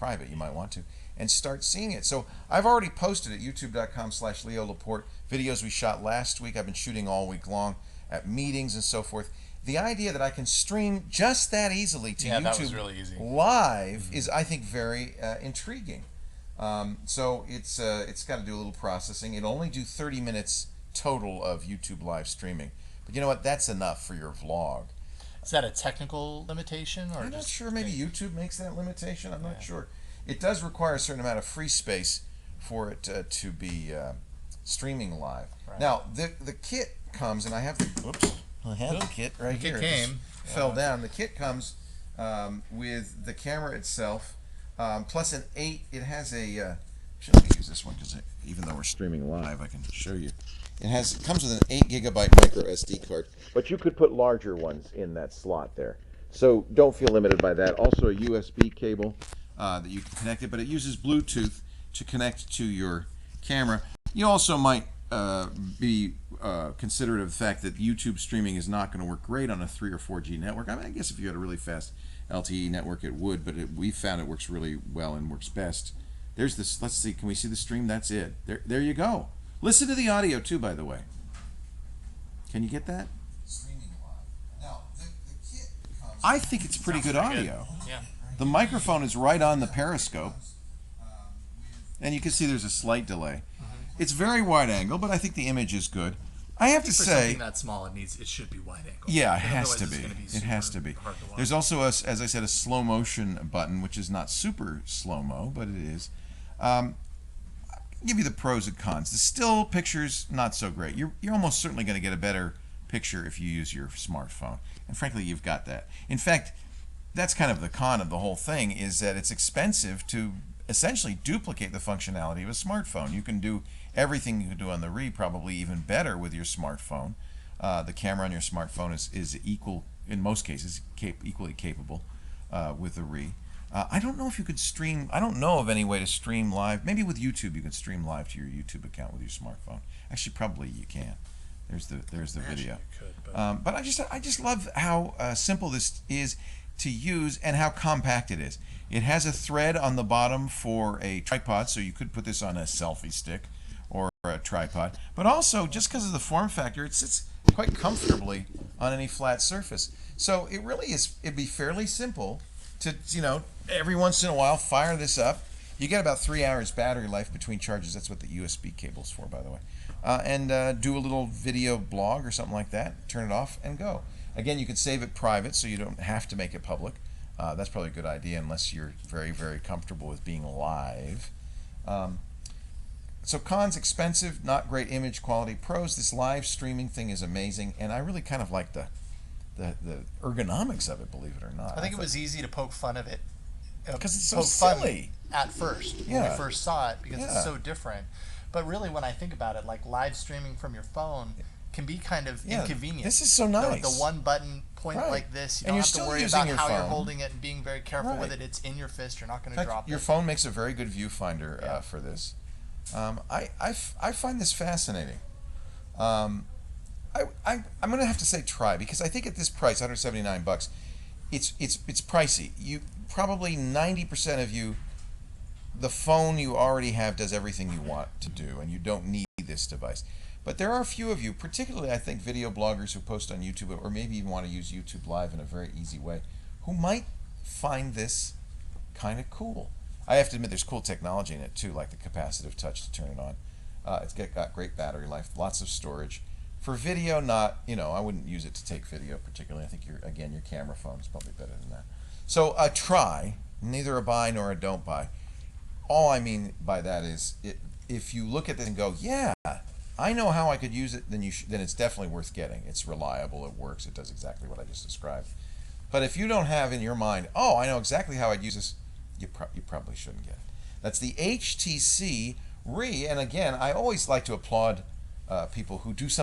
private, you might want to, and start seeing it. So I've already posted at youtube.com/Leo Laporte videos we shot last week. I've been shooting all week long at meetings and so forth. The idea that I can stream just that easily to YouTube that was really easy. live is, I think, very intriguing. So it's got to do a little processing. It'll only do 30 minutes total of YouTube live streaming. But you know what? That's enough for your vlog. Is that a technical limitation, or I'm not sure. Maybe YouTube makes that limitation. I'm not sure. It does require a certain amount of free space for it to be streaming live. Right. Now the kit comes, and I have the kit right here. It came. It fell down. The kit comes with the camera itself, plus an 8. It has a. Let me use this one because even though we're streaming live, I can show you. It comes with an 8 gigabyte micro SD card, but you could put larger ones in that slot there. So don't feel limited by that. Also a USB cable that you can connect it, but it uses Bluetooth to connect to your camera. You also might be considerate of the fact that YouTube streaming is not going to work great on a 3 or 4G network. I mean, I guess if you had a really fast LTE network, it would, but we found it works really well and works best. There's this. Let's see. Can we see the stream? That's it. There you go. Listen to the audio too, by the way. Can you get that? Streaming live. Now, the kit comes. I think it's pretty good audio. Good. Yeah. The microphone is right on the periscope, and you can see there's a slight delay. It's very wide angle, but I think the image is good. I have to for say, something that small, it should be wide angle. Yeah, it has to be. It has to be. There's also as I said, a slow motion button, which is not super slow mo, but it is. Give you the pros and cons. The still picture's not so great. You're almost certainly going to get a better picture if you use your smartphone, and frankly, you've got that. In fact, that's kind of the con of the whole thing, is that it's expensive to essentially duplicate the functionality of a smartphone. You can do everything you can do on the Re, probably even better with your smartphone. The camera on your smartphone is equal, in most cases, equally capable with the Re. I don't know if you could stream. I don't know of any way to stream live. Maybe with YouTube you can stream live to your YouTube account with your smartphone. Actually, probably you can. There's the video. You could, but I just love how simple this is to use and how compact it is. It has a thread on the bottom for a tripod, so you could put this on a selfie stick or a tripod. But also, just because of the form factor, it sits quite comfortably on any flat surface. So it really is. It'd be fairly simple to, every once in a while fire this up. You get about 3 hours battery life between charges. That's what the USB cable's for, by the way. And do a little video blog or something like that. Turn it off and go. Again, you can save it private, so you don't have to make it public. That's probably a good idea unless you're very, very comfortable with being live. So cons: expensive, not great image quality. Pros: this live streaming thing is amazing, and I really kind of like the ergonomics of it, believe it or not. I think it was easy to poke fun of it. Because it's so silly. At first, when we first saw it, because it's so different. But really, when I think about it, like live streaming from your phone can be kind of inconvenient. This is so nice. The one button point like this, you don't have to worry about how you're holding it and being very careful with it. It's in your fist. You're not going to drop it. Your phone makes a very good viewfinder for this. I find this fascinating. I'm going to have to say try, because I think at this price, $179, it's pricey. You probably 90% of you, the phone you already have does everything you want to do, and you don't need this device. But there are a few of you, particularly I think video bloggers who post on YouTube, or maybe even want to use YouTube Live in a very easy way, who might find this kind of cool. I have to admit there's cool technology in it too, like the capacitive touch to turn it on. It's got great battery life, lots of storage. For video, I wouldn't use it to take video particularly. I think your camera phone is probably better than that. So a try, neither a buy nor a don't buy. All I mean by that is, if you look at this and go, yeah, I know how I could use it, then it's definitely worth getting. It's reliable, it works, it does exactly what I just described. But if you don't have in your mind, oh, I know exactly how I'd use this, you probably shouldn't get it. That's the HTC Re, and again, I always like to applaud people who do something